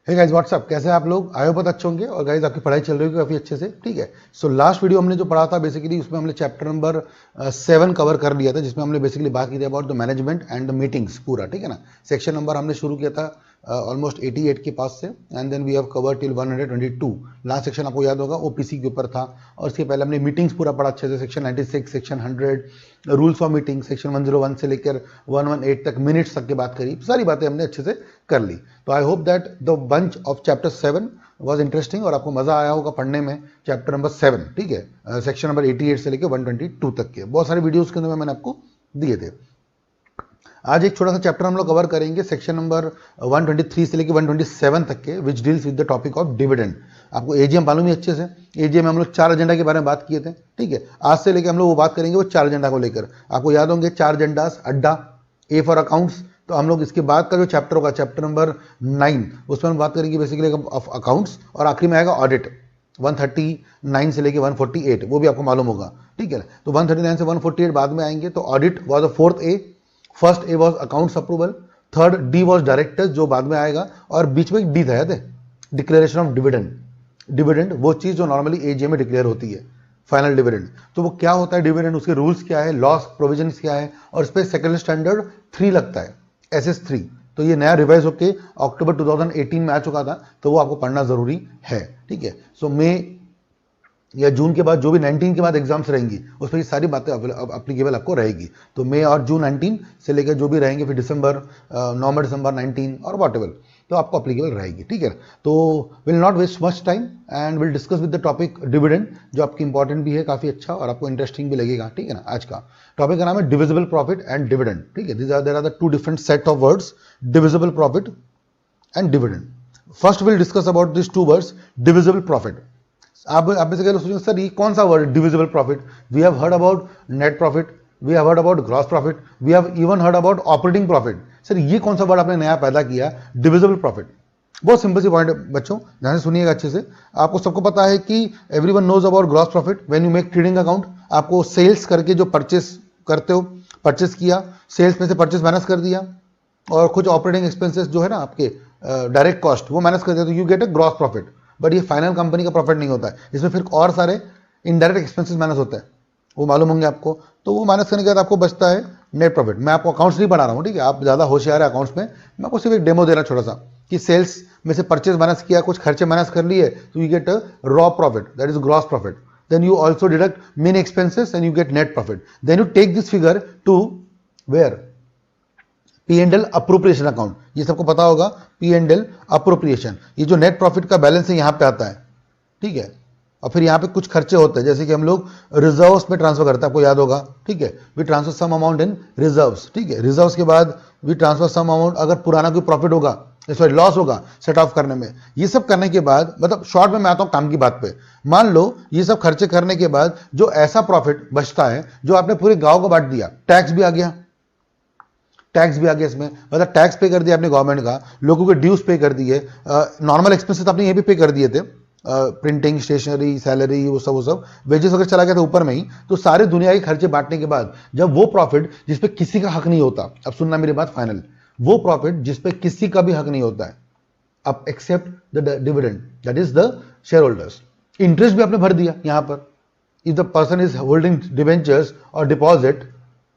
Hey guys what's up, कैसे हैं आप लोग? आए हो बहुत अच्छे होंगे। और गाइस आपकी पढ़ाई चल रही होगी काफ़ी अच्छे से, ठीक है। सो लास्ट वीडियो हमने जो पढ़ा था बेसिकली उसमें हमने चैप्टर नंबर 7 कवर कर लिया था, जिसमें हमने बेसिकली बात की थी about the management and the meetings पूरा, ठीक है ना। सेक्शन नंबर हमने शुरू किया था ऑलमोस्ट 88 के पास से, and then we have cover till 122। Last section आपको याद होगा ओपीसी के ऊपर था। और इसके पहले हमने मीटिंग्स पूरा पढ़ा अच्छे से, section 96, section 100, rules of meeting, section 101 से लेकर 118 तक, मिनट्स तक की बात करी। सारी बातें हमने अच्छे से कर ली। तो I hope that the bunch of chapter 7 was interesting और आपको मजा आया होगा पढ़ने में। चैप्टर नंबर 7, ठीक है, सेक्शन नंबर 88 से लेकर 122 तक के बहुत सारे वीडियोस के अंदर मैंने आपको दिए थे। आज एक छोटा सा चैप्टर हम लोग कवर करेंगे, सेक्शन नंबर 123 से लेकर 127 तक के, which deals with the topic of dividend. आपको एजीएम मालूम ही अच्छे से, एजीएम में हम लोग 4 एजेंडा के बारे में बात किए थे, ठीक है। आज से लेकर हम लोग वो बात करेंगे वो 4 एजेंडा को लेकर। आपको याद होंगे 4 एजेंडास, अड्डा, ए फॉर अकाउंट्स। तो हम लोग इसके बाद का जो चैप्टर होगा, चैप्टर नंबर 9, उसमें हम बात करेंगे बेसिकली ऑफ अकाउंट्स, और आखिरी में आएगा ऑडिट 139 से लेकर 148, वो भी आपको मालूम होगा, ठीक है। तो 139 से 148 बाद में आएंगे। तो audit was the 4th A, first A was accounts approval, third D was directors जो बाद में आएगा, और बीच में एक डी था, याद है, डिक्लेरेशन ऑफ डिविडेंड। डिविडेंड वो चीज जो नॉर्मली एजीएम में डिक्लेयर होती है, फाइनल डिविडेंड। तो वो क्या होता है डिविडेंड, उसके रूल्स क्या है, लॉस प्रोविजंस क्या है, और इस पर सेकंड स्टैंडर्ड 3 लगता है, SS3। तो ये नया रिवाइज होके अक्टूबर 2018 में आ चुका था, तो वो आपको पढ़ना जरूरी है, ठीक है। सो मई या जून के बाद जो भी 19 के बाद एग्जाम्स रहेंगी उस पर ये सारी बातें अप्लीकेबल आपको रहेगी। तो मई और जून 19 से लेकर जो भी रहेंगे, फिर दिसंबर, नवंबर, दिसंबर 19 और वॉटेवर, तो आपको अप्लीकेबल रहेगी, ठीक है। तो will not waste much time and will discuss with the topic dividend, जो आपकी इंपॉर्टेंट भी है काफी अच्छा और आपको इंटरेस्टिंग भी लगेगा, ठीक है ना। आज का टॉपिक का नाम है डिविजिबल प्रॉफिट एंड डिविडेंड, ठीक है। There are the 2 different set of words, divisible profit and dividend. First will discuss about this 2 words, divisible profit. आप में से कई लोग सोचेंगे सर ये कौन सा word, divisible profit? We have heard about net profit, we have heard about gross profit, we have even heard about operating profit. Sir ये कौन सा वर्ड आपने नया पैदा किया, डिविजिबल प्रॉफिट? बहुत सिंपल सी पॉइंट है बच्चों, ध्यान से सुनिएगा अच्छे से। आपको सबको पता है कि everyone knows about gross profit when you make trading account. आपको सेल्स करके जो परचेस करते हो, परचेस किया, सेल्स में से परचेस माइनस कर दिया, और कुछ ऑपरेटिंग एक्सपेंसेस जो है ना आपके डायरेक्ट कॉस्ट वो माइनस कर दिया, तो you get a gross profit. But ये फाइनल कंपनी का प्रॉफिट नहीं होता है, इसमें फिर और सारे इनडायरेक्ट एक्सपेंसेस माइनस होता है, वो मालूम होंगे आपको। तो वो माइनस करने के बाद आपको बचता है नेट प्रॉफिट। मैं आपको अकाउंट्स नहीं पढ़ा रहा हूँ, ठीक है, आप ज़्यादा होशियार है अकाउंट्स में। मैं आपको सिर्फ एक डेमो दे रहा छोटा सा, कि सेल्स में से परचेज माइनस किया, कुछ खर्चे माइनस कर लिए, तो you get a raw profit, that is gross profit. Then you also deduct main expenses and you get net profit. Then you take this figure to where, P&L appropriation account. ये सबको पता होगा, P&L appropriation. ये जो net profit का balance है यहाँ पे आता है, ठीक है। और फिर यहाँ पे कुछ खर्चे होते हैं, जैसे कि हम लोग रिजर्व्स में ट्रांसफर करते हैं, आपको याद होगा, ठीक है। We transfer some amount in reserves, ठीक है। रिजर्व्स के बाद वी ट्रांसफर सम अमाउंट, अगर पुराना कोई प्रॉफिट होगा, सॉरी लॉस होगा सेट ऑफ करने में। ये सब करने के बाद, मतलब शॉर्ट में मैं आता हूँ काम की बात पे। मान लो ये सब खर्चे करने के बाद जो ऐसा प्रॉफिट बचता है, जो आपने पूरे गाँव को बांट दिया, टैक्स भी आ गया, टैक्स भी आ गया इसमें, मतलब टैक्स पे कर दिया आपने गवर्नमेंट का, लोगों के ड्यूज पे कर दिए, नॉर्मल एक्सपेंसेस आपने ये भी पे कर दिए थे, प्रिंटिंग, स्टेशनरी, सैलरी, वो सब वेजेस अगर चला गया था ऊपर में ही। तो सारे दुनिया के खर्चे बांटने के बाद जब वो प्रॉफिट जिसपे किसी का हक नहीं होता, अब सुनना मेरी बात फाइनल, वो प्रॉफिट जिसपे किसी का भी हक नहीं होता है, अब except the dividend, that is the share holders. Interest भी आपने भर दिया यहाँ पर। If the person is holding debentures और deposit,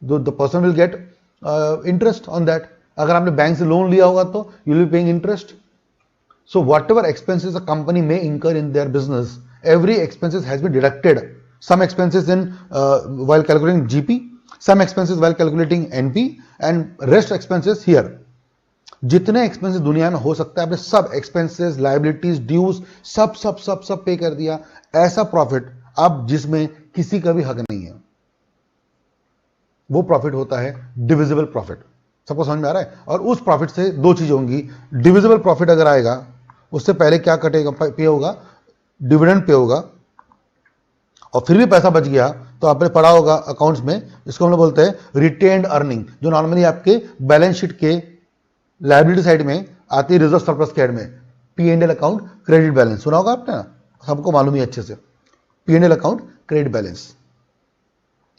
the person will get interest on that. अगर आपने बैंक से लोन लिया होगा तो you will be paying interest. So whatever expenses a company में incur in their business, every expenses has been deducted. Some expenses in while calculating GP, some expenses while calculating NP, and rest expenses here. जितने expenses दुनिया में हो सकता है आपने सब expenses, liabilities, dues सब सब सब सब पे कर दिया। ऐसा प्रॉफिट अब जिसमें किसी का भी हक नहीं है, वो प्रॉफिट होता है डिविजिबल प्रॉफिट। सबको समझ में आ रहा है? और उस प्रॉफिट से 2 चीजें होंगी। डिविजिबल प्रॉफिट अगर आएगा, उससे पहले क्या कटेगा, पे होगा, डिविडेंड पे होगा, और फिर भी पैसा बच गया तो आपने पढ़ा होगा अकाउंट्स में, इसको हम लोग बोलते हैं रिटेन्ड अर्निंग, जो नॉर्मली आपके बैलेंस शीट के लायबिलिटी साइड में आती है, रिजर्व सरप्लस के हेड में, P&L अकाउंट क्रेडिट बैलेंस। सुना होगा आपने ना, सबको मालूम ही अच्छे से, P&L अकाउंट क्रेडिट बैलेंस।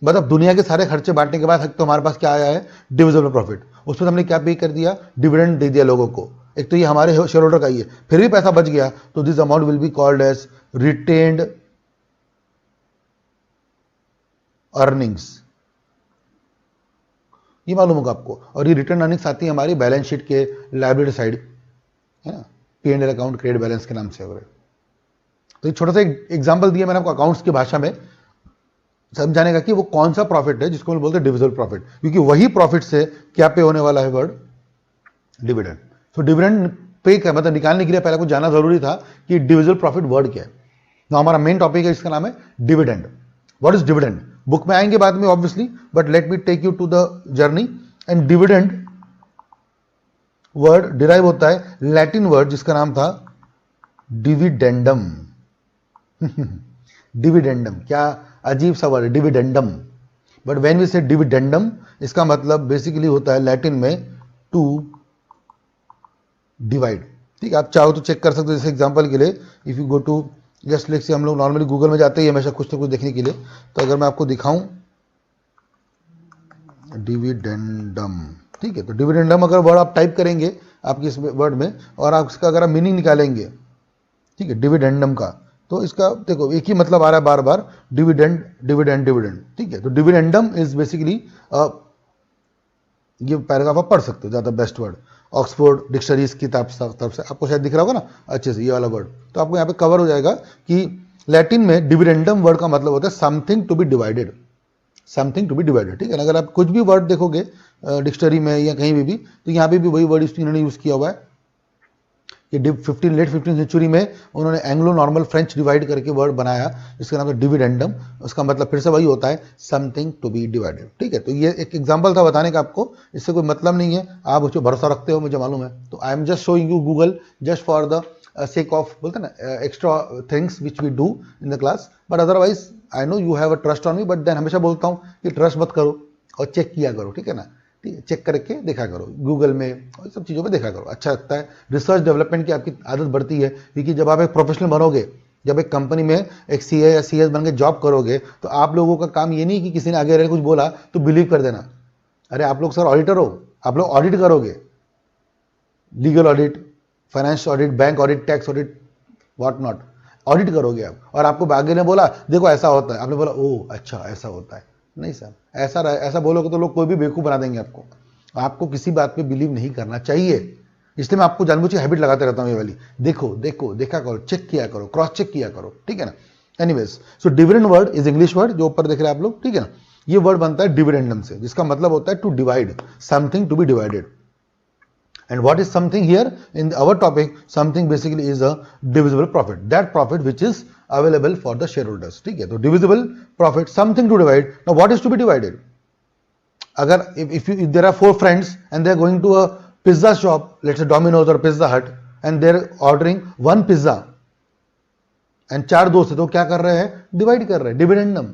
मतलब दुनिया के सारे खर्चे बांटने के बाद तो हमारे पास क्या आया है, डिविजिबल प्रॉफिट। उसमें हमने क्या पे कर दिया, डिविडेंड दे दिया लोगों को, एक तो ये हमारे शेयर होल्डर का ही है, फिर भी पैसा बच गया तो this amount will be called as retained earnings. ये मालूम होगा आपको। और ये रिटर्न अर्निंग्स आती है हमारी बैलेंस शीट के लायबिलिटी साइड, है ना, P&L अकाउंट क्रेडिट बैलेंस के नाम से वगैरह। तो एक छोटा सा एग्जांपल दिया मैंने आपको अकाउंट्स की भाषा में समझाने का कि वो कौन सा प्रॉफिट है जिसको हम बोलते हैं डिविजिबल प्रॉफिट, क्योंकि वही प्रॉफिट से क्या पे होने वाला है वर्ड डिविडेंड। तो डिविडेंड पे का मतलब निकालने के लिए पहले कुछ जाना जरूरी था कि डिविजिबल प्रॉफिट वर्ड क्या है। तो हमारा मेन टॉपिक है, इसका नाम है dividend. What is dividend? Book में आएंगे बाद में obviously, but let me take you to the journey. And dividend word derive होता है लैटिन वर्ड जिसका नाम था डिविडेंडम। डिविडेंडम, क्या अजीब सा वर्ड है डिविडेंडम, बट व्हेन वी से डिविडेंडम इसका मतलब बेसिकली होता है लैटिन में टू डिवाइड। ठीक है, आप चाहो तो चेक कर सकते हो। जैसे एग्जांपल के लिए if you go to just let's say, हम लोग नॉर्मली गूगल में जाते ही हमेशा कुछ ना कुछ देखने के लिए, तो अगर मैं आपको दिखाऊं डिविडेंडम, ठीक है, तो डिविडेंडम अगर वर्ड आप टाइप करेंगे आपकी इस वर्ड में और आप इसका अगर आप मीनिंग निकालेंगे, ठीक है, डिविडेंडम का, तो इसका देखो एक ही मतलब आ रहा है बार बार, डिविडेंड डिविडेंड डिविडेंड। ठीक है, तो डिविडेंडम इज बेसिकली ये पैराग्राफ आप पढ़ सकते हो, ज्यादा बेस्ट वर्ड ऑक्सफोर्ड डिक्शनरीज की तरफ से आपको शायद दिख रहा होगा ना अच्छे से ये वाला वर्ड, तो आपको यहाँ पे कवर हो जाएगा कि लैटिन में डिविडेंडम वर्ड का मतलब होता है something to be divided, something to be divided. ठीक है ना, अगर आप कुछ भी वर्ड देखोगे डिक्शनरी में या कहीं भी तो यहाँ पे भी वही वर्ड इन्होंने यूज किया हुआ है कि लेट 15th सेंचुरी में उन्होंने एंग्लो नॉर्मल फ्रेंच डिवाइड करके वर्ड बनाया जिसका नाम है डिविडेंडम। उसका मतलब फिर से वही होता है समथिंग टू बी डिवाइडेड। ठीक है, तो ये एक एग्जांपल था बताने का आपको, इससे कोई मतलब नहीं है, आप उस पर भरोसा रखते हो मुझे मालूम है, तो I am just showing you Google just for the sake of बोलते ना extra things which we do in the class, but otherwise I know you have a trust on me, but then हमेशा बोलता हूँ कि trust मत करो और check किया करो। ठीक है ना, ठीक है, चेक करके देखा करो गूगल में और सब चीज़ों में देखा करो, अच्छा लगता है। रिसर्च डेवलपमेंट की आपकी आदत बढ़ती है, क्योंकि जब आप एक प्रोफेशनल बनोगे, जब एक कंपनी में एक CA या CS बन के जॉब करोगे, तो आप लोगों का काम ये नहीं कि किसी ने आगे रह कुछ बोला तो बिलीव कर देना। अरे आप लोग सर ऑडिटर हो, आप लोग ऑडिट करोगे, legal audit, finance audit, bank audit, tax audit, what not, audit करोगे आप, और आपको आगे ने बोला देखो ऐसा होता है, आपने बोला ओह अच्छा ऐसा होता है, नहीं सर ऐसा बोलोगे तो लोग कोई भी बेवकूफ बना देंगे आपको। आपको किसी बात पे बिलीव नहीं करना चाहिए, इसलिए मैं आपको जानबूझ के हैबिट लगाते रहता हूँ ये वाली, देखो देखो देखा करो, चेक किया करो, क्रॉस चेक किया करो। ठीक है ना, anyways so dividend word is English word जो ऊपर देख रहे हैं आप लोग। ठीक है ना, ये वर्ड बनता है डिविडेंडम से, जिसका मतलब होता है to divide, something to be divided. And what is something here in our topic? Something basically is a divisible profit, that profit which is available for the shareholders. ठीक है, तो divisible profit, something to divide. Now what is to be divided? अगर if there are 4 friends and they are going to a pizza shop, let's say Domino's or Pizza Hut, and they are ordering 1 pizza, and 4 दोस्त है तो क्या कर रहे हैं, divide कर रहे हैं, डिविडेंडम,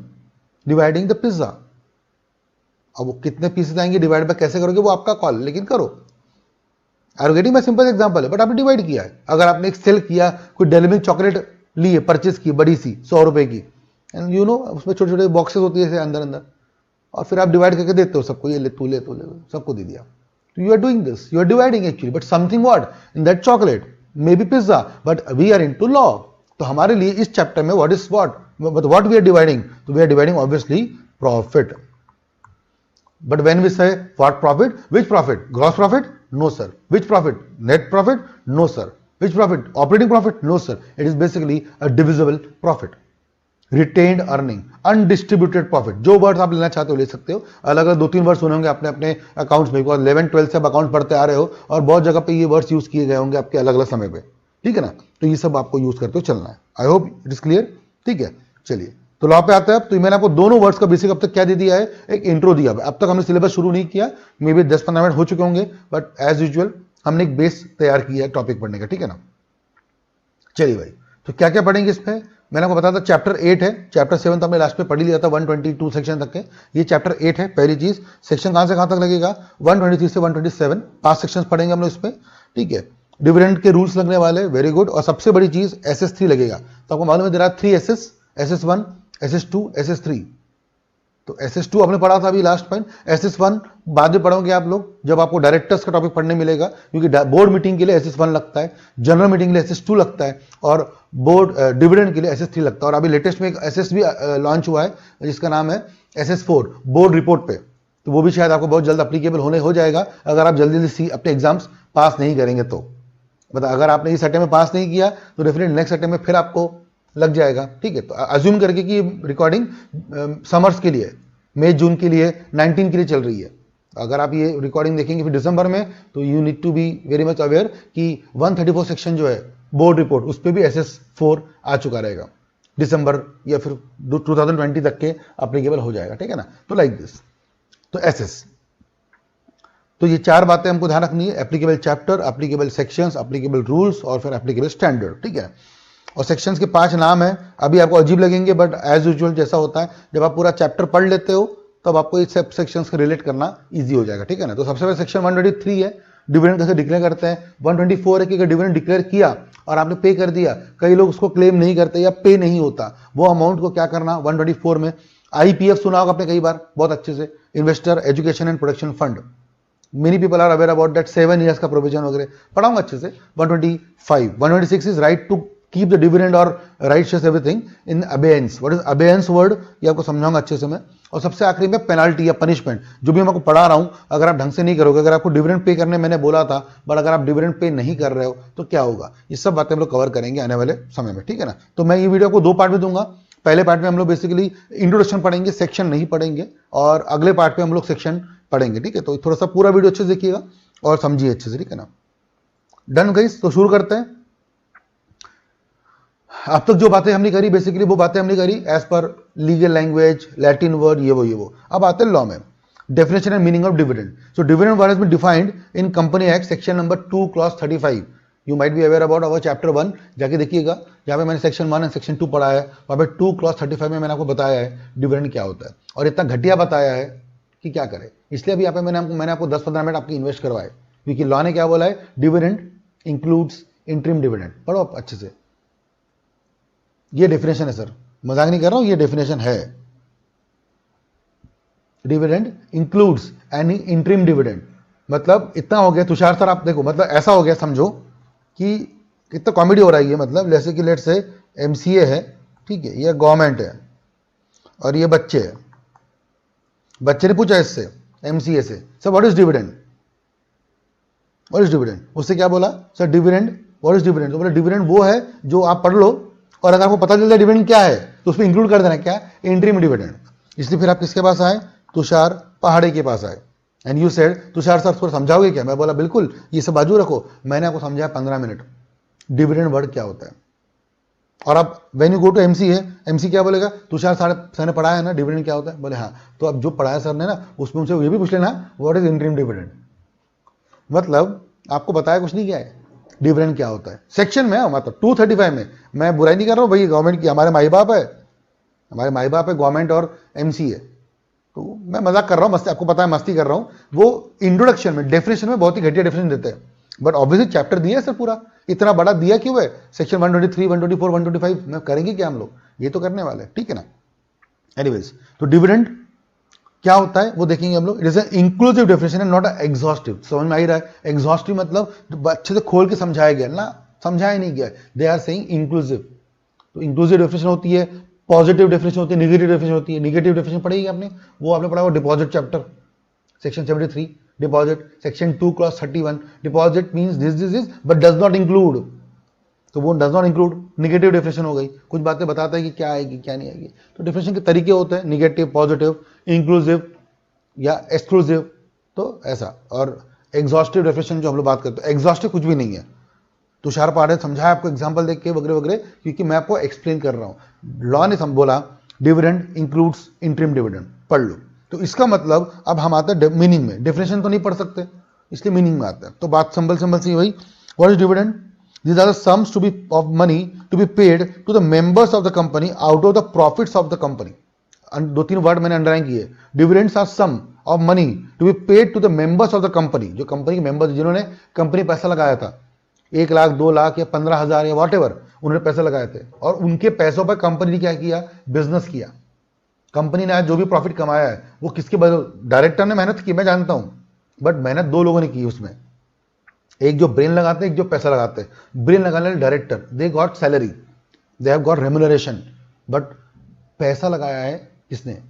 डिवाइडिंग द पिज्जा। अब वो कितने पीसेस आएंगे, डिवाइड बाय कैसे करोगे वो आपका कॉल, लेकिन करो। Are getting my simple example है, बट आपने डिवाइड किया है। अगर आपने एक सेल किया, कोई डेली मिल्क चॉकलेट ली है, परचेज की बड़ी सी 100 रुपए की, एंड यू नो उसमें छोटे छोटे बॉक्सेस होती है अंदर अंदर, और फिर आप डिवाइड करके देते हो सबको, ये ले तू ले सबको दे दिया। तो you are doing this, you are dividing actually, but something what in that chocolate may be pizza, but we are into law. तो हमारे लिए इस चैप्टर में what is what we are dividing, तो we are dividing obviously profit. But when we say what profit, which profit? Gross profit? No sir. Which profit? Net profit? No sir. Which profit? Operating profit? No sir. It is basically a divisible profit. Retained earning, undistributed profit. जो words आप लेना चाहते हो ले सकते हो, अलग अलग 2-3 वर्ड सुने होंगे आपने अपने अकाउंट्स में, 11-12 से आप अकाउंट पढ़ते आ रहे हो और बहुत जगह पे ये वर्ड्स यूज किए गए होंगे आपके अलग अलग समय पे। ठीक है ना, तो ये सब आपको यूज करते हो चलना है। I hope it is clear. ठीक है, चलिए तो लॉ पे आता है। तो मैंने आपको दोनों वर्ड्स का बेसिक अब तक क्या दे दिया है, एक इंट्रो दिया है। अब तक हमने सिलेबस शुरू नहीं किया, मे बी 10-15 मिनट हो चुके होंगे, बट एज यूजुअल हमने एक बेस तैयार किया है टॉपिक पढ़ने का। ठीक है ना, चलिए भाई, तो क्या क्या पढ़ेंगे इस पे मैंने आपको बताया था। चैप्टर 8 है, चैप्टर 7 तो हमने लास्ट में पढ़ ही लिया था, 122 सेक्शन तक के। ये चैप्टर 8 है। पहली चीज, सेक्शन कहां से कहां तक लगेगा, 123 से 127, 5 सेक्शन पढ़ेंगे हम लोग इस पे। ठीक है, डिविडेंड के रूल्स लगने वाले, वेरी गुड। और सबसे बड़ी चीज SS3 लगेगा। तो आपको मालूम है there are 3 SS, SS1, SS2, SS3। तो SS2 आपने पढ़ा था अभी लास्ट पॉइंट। SS1 बाद में पढ़ोगे आप लोग जब आपको डायरेक्टर्स का टॉपिक पढ़ने मिलेगा, क्योंकि बोर्ड मीटिंग के लिए SS1 लगता है, जनरल मीटिंग के लिए SS2 लगता है, और बोर्ड डिविडेंड के लिए SS3 लगता है। और अभी लेटेस्ट में एक SS भी लॉन्च हुआ है जिसका नाम है SS4 बोर्ड रिपोर्ट पे, तो वो भी शायद आपको बहुत जल्द अप्लीकेबल हो जाएगा अगर आप जल्दी जल्दी अपने एग्जाम्स पास नहीं करेंगे तो। मतलब अगर आपने इस अटेम्प्ट में पास नहीं किया तो डेफिनेटली नेक्स्ट अटेम्प्ट में फिर आपको लग जाएगा, ठीक है। तो अज्यूम करके कि रिकॉर्डिंग समर्स के लिए, मई जून के लिए, 19 के लिए चल रही है। अगर आप ये रिकॉर्डिंग देखेंगे फिर दिसंबर में, तो you need to be very much aware कि 134 सेक्शन जो है बोर्ड रिपोर्ट, उस पर भी SS4 आ चुका रहेगा दिसंबर या फिर 2020 तक के अप्लीकेबल हो जाएगा, ठीक है ना। तो लाइक दिस, तो SS, तो ये 4 बातें हमको ध्यान रखनी है, applicable chapter, applicable sections, applicable rules और फिर एप्लीकेबल स्टैंडर्ड, ठीक है। और सेक्शंस के 5 नाम है, अभी आपको अजीब लगेंगे बट एज यूजुअल जैसा होता है जब आप पूरा चैप्टर पढ़ लेते हो तब आपको इस सब सेक्शंस को रिलेट करना इजी हो जाएगा, ठीक है ना। तो सबसे पहले सेक्शन 123 है, डिविडेंड कैसे डिक्लेयर करते हैं। 124 है कि अगर डिविडेंड डिक्लेयर किया और आपने पे कर दिया, कई लोग उसको क्लेम नहीं करते या पे नहीं होता, वो अमाउंट को क्या करना। 124 में IPF सुना होगा आपने कई बार बहुत अच्छे से, investor education and protection fund, many people are aware about that, 7 years का प्रोविजन वगैरह पढ़ाऊंगा अच्छे से। 126 is right to keep the dividend और right shares everything in abeyance. What is abeyance word, ये आपको समझाऊंगा अच्छे से मैं। और सबसे आखिरी में पेनाल्टी या पनिशमेंट, जो भी मैं आपको पढ़ा रहा हूं, अगर आप ढंग से नहीं करोगे, अगर आपको डिविडेंड पे करने मैंने बोला था बट अगर आप डिविडेंड पे नहीं कर रहे हो तो क्या होगा, ये सब बातें हम लोग कवर करेंगे आने वाले समय में, ठीक है ना। तो मैं ये वीडियो को 2 पार्ट में दूंगा। पहले पार्ट में हम लोग बेसिकली इंट्रोडक्शन पढ़ेंगे, सेक्शन नहीं पढ़ेंगे, और अगले पार्ट में हम लोग सेक्शन पढ़ेंगे, ठीक है। तो थोड़ा सा पूरा वीडियो अच्छे से देखिएगा और समझिए अच्छे से, ठीक है ना। डन गाइस, तो शुरू करते हैं। अब तक जो बातें हमने करी बेसिकली वो बातें हमने करी as per legal language, Latin word, ये वो। अब आते हैं लॉ में, definition and meaning of dividend. So dividend word has been defined in company act section number 2 clause 35। You might be aware about our chapter 1, जाके देखिएगा, जहाँ पे मैंने सेक्शन 1 एंड सेक्शन 2 पढ़ा है, वहाँ पे 2 क्लॉज 35 में मैंने आपको बताया है डिविडेंड क्या होता है, और इतना घटिया बताया है कि क्या करें। इसलिए अभी यहाँ पे मैंने आपको 10-15 मिनट आपकी इन्वेस्ट करवाए, क्योंकि लॉ ने क्या बोला है, डिविडेंड इंक्लूड्स इंटरिम डिविडेंड। पढ़ो आप अच्छे से, ये डेफिनेशन है सर, मजाक नहीं कर रहा हूं, ये डेफिनेशन है। Dividend includes any interim dividend, मतलब इतना हो गया तुषार सर, आप देखो मतलब ऐसा हो गया समझो कि कितना कॉमेडी हो रहा है ये, मतलब जैसे कि लेट से MCA है, ठीक है, ये गवर्नमेंट है और ये बच्चे है। बच्चे ने पूछा इससे MCA से, sir what is dividend, what is dividend. उससे क्या बोला, sir dividend, what is dividend. तो बोला डिविडेंड वो है जो आप पढ़ लो और अगर आपको पता चलता है डिविडेंड क्या है तो उसमें इंक्लूड कर देना क्या, इंटरिम डिविडेंड। इसलिए फिर आप किसके पास आए, तुषार पहाड़े के पास आए, and you said Tushar sir थोड़ा समझाओगे क्या। मैं बोला बिल्कुल, ये सब बाजू रखो, मैंने आपको समझाया 15 मिनट डिविडेंड वर्ड क्या होता है। और अब when you go to MC क्या बोलेगा, तुषार सर ने पढ़ाया है ना डिविडेंड क्या होता है, बोले हाँ। तो अब जो पढ़ाया सर ने ना उसमें उनसे ये भी पूछ लेना व्हाट इज इंटरिम डिविडेंड, मतलब आपको बताया कुछ नहीं क्या है, डिविडेंड क्या होता है। सेक्शन में मतलब 235 में, मैं बुराई नहीं कर रहा हूँ भाई, गवर्नमेंट की हमारे माई बाप है, हमारे माई बाप है गवर्नमेंट और MCA, तो मैं मजाक कर रहा हूँ, मस्ती, आपको पता है मस्ती कर रहा हूँ। वो इंट्रोडक्शन में डेफिनेशन में बहुत ही घटिया डेफिनेशन देते हैं, बट ऑब्वियसली चैप्टर दिया है सर, पूरा इतना बड़ा दिया क्यों है, सेक्शन 123, 124, 125 में करेंगे क्या हम लोग, ये तो करने वाले, ठीक है ना। एनीवेज, तो डिविडेंड क्या होता है वो देखेंगे हम लोग। It is inclusive definition and not exhaustive. समझ में आ ही रहा है, एग्जॉस्टिव मतलब अच्छे से खोल के समझाया गया ना, समझाया नहीं गया, दे आर सेइंग इंक्लूसिव। तो इंक्लूसिव डेफिनेशन होती है, पॉजिटिव डेफिनेशन होती है, नेगेटिव डेफिनेशन होती है। नेगेटिव डेफिनेशन पढ़ेगी आपने, वो आपने पढ़ा हुआ deposit chapter, section 73 deposit, section 2 clause 31, deposit means this is but does not include, तो वो does not include negative definition हो गई, कुछ बातें बताता है कि क्या आएगी क्या नहीं आएगी। तो डेफिनेशन के तरीके होते हैं, निगेटिव, पॉजिटिव, इंक्लूसिव या एक्सक्लूसिव, तो ऐसा। और एग्जॉस्टिव डेफिनेशन जो हम लोग बात करते हैं, एग्जॉस्टिव कुछ भी नहीं है, तुषार पाड़े समझाया आपको एग्जांपल देख के वगैरह वगैरह, क्योंकि मैं आपको एक्सप्लेन कर रहा हूं। लॉ ने बोला डिविडेंड इंक्लूड्स इंटरिम डिविडेंड, पढ़ लो। तो इसका मतलब अब हम आते हैं मीनिंग में, डेफिनेशन तो नहीं पढ़ सकते इसलिए मीनिंग में आता है। तो बात सिंपल सी वही, what is dividend, these are the sums to be of money to be paid to the members of the company out of the profits of the company। 2-3 word मैंने अंडरलाइन किए, dividends are sum of money to be paid to the members of the company, जो company के members जिन्होंने company पैसा लगाया था, 1 लाख 2 लाख या 15,000 या वॉट एवर उन्होंने पैसा लगाए थे, और उनके पैसों पर कंपनी ने क्या किया, बिजनेस किया, कंपनी ने आज जो भी प्रॉफिट कमाया है वो किसके बदले, डायरेक्टर ने मेहनत की, मैं जानता हूं, बट मेहनत दो लोगों ने की उसमें, एक जो ब्रेन लगाते हैं, एक जो पैसा लगाते हैं। ब्रेन लगाने वाले director, they got salary, they have got remuneration, but पैसा लगाया है किसने,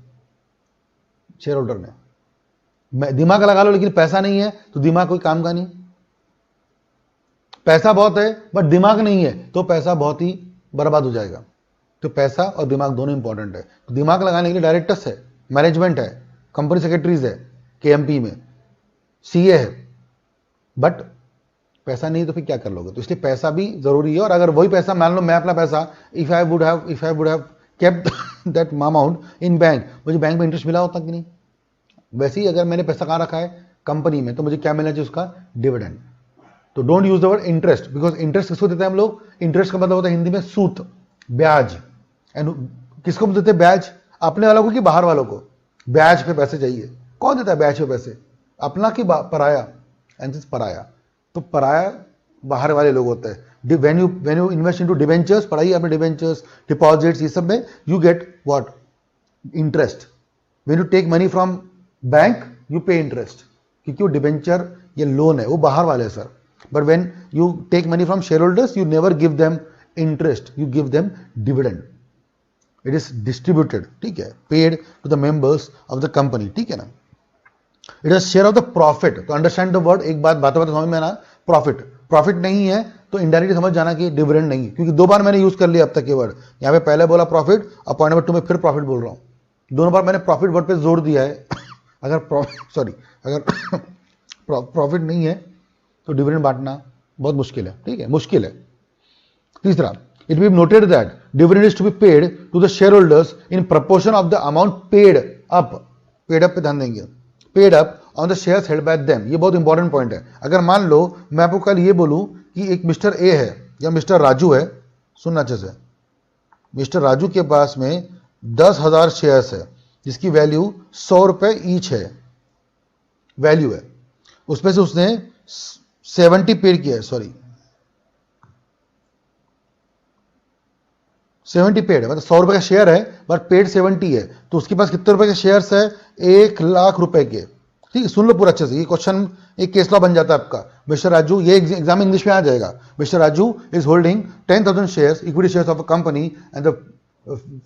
शेयर होल्डर ने। दिमाग लगा लो लेकिन पैसा नहीं है तो दिमाग कोई काम का नहीं। पैसा बहुत है बट दिमाग नहीं है तो पैसा बहुत ही बर्बाद हो जाएगा। तो पैसा और दिमाग दोनों इंपॉर्टेंट है। तो दिमाग लगाने के लिए डायरेक्टर्स है, मैनेजमेंट है, कंपनी सेक्रेटरीज है, केएमपी में सीए है, बट पैसा नहीं तो फिर क्या कर लोगे। तो इसलिए पैसा भी जरूरी है। और अगर वही पैसा, मान लो मैं अपना पैसा, if I would have kept that amount in bank, मुझे बैंक में इंटरेस्ट मिला होता कि नहीं। वैसे ही अगर मैंने पैसा कहाँ रखा है, कंपनी में, तो मुझे क्या मिलना चाहिए, उसका डिविडेंड। तो don't use the word interest, because interest किसको देते हैं हम लोग, इंटरेस्ट का मतलब होता है हिंदी में सूत, ब्याज। एंड किसको देते हैं ब्याज, अपने वालों को कि बाहर वालों को। ब्याज पे पैसे चाहिए, कौन देता है ब्याज पे पैसे, अपना कि पराया, एंड पराया। तो पराया बाहर वाले लोग होते हैं। when you invest into debentures, पढ़ाइए आपने डिबेंचर्स, डिपॉजिट्स, ये सब में you get what, interest. when you take money from bank you पे इंटरेस्ट, क्योंकि वो डिबेंचर ये लोन है, वो बाहर वाले sir. But when you take money from shareholders you never give them interest, you give them dividend, it is distributed, ठीक है, paid to the members of the company, ठीक है ना। It is share of the profit. तो understand the word, एक बात बात समझ में ना, प्रॉफिट, प्रॉफिट नहीं है तो इनडायरेक्टली समझ जाना कि डिविडेंड नहीं है, क्योंकि दो बार मैंने यूज कर लिया अब तक ये वर्ड। यहां पे पहले बोला प्रॉफिट, और पॉइंट नंबर 2 में फिर प्रॉफिट बोल रहा हूं। दोनों बार मैंने प्रॉफिट वर्ड पे जोर दिया है। अगर प्रॉफिट नहीं है तो डिविडेंड बांटना बहुत मुश्किल है, ठीक है, मुश्किल है। तीसरा, it be noted that dividend is to be paid to the share holders in proportion of the amount paid up. Paid up पे ध्यान देंगे, paid up on the shares held by them. ये बहुत इंपॉर्टेंट पॉइंट है। अगर मान लो मैं आपको कल ये बोलूं कि एक मिस्टर ए है या मिस्टर राजू है, सुनना अच्छे से, मिस्टर राजू के पास में 10,000 शेयर्स है जिसकी वैल्यू 100 रुपए ईच है, वैल्यू है, उसमें से उसने 70 पेड किया है, सॉरी 70 पेड है, मतलब 100 रुपए का शेयर है बट पेड 70 है। तो उसके पास कितने रुपए के शेयर्स है, 1 लाख रुपए के, ठीक है। सुन लो पूरा अच्छे से, ये क्वेश्चन एक केस लॉ बन जाता है आपका। मिस्टर राजू, ये एग्जाम इंग्लिश में आ जाएगा। Mister Raju is holding 10,000 shares, equity shares of a company, and the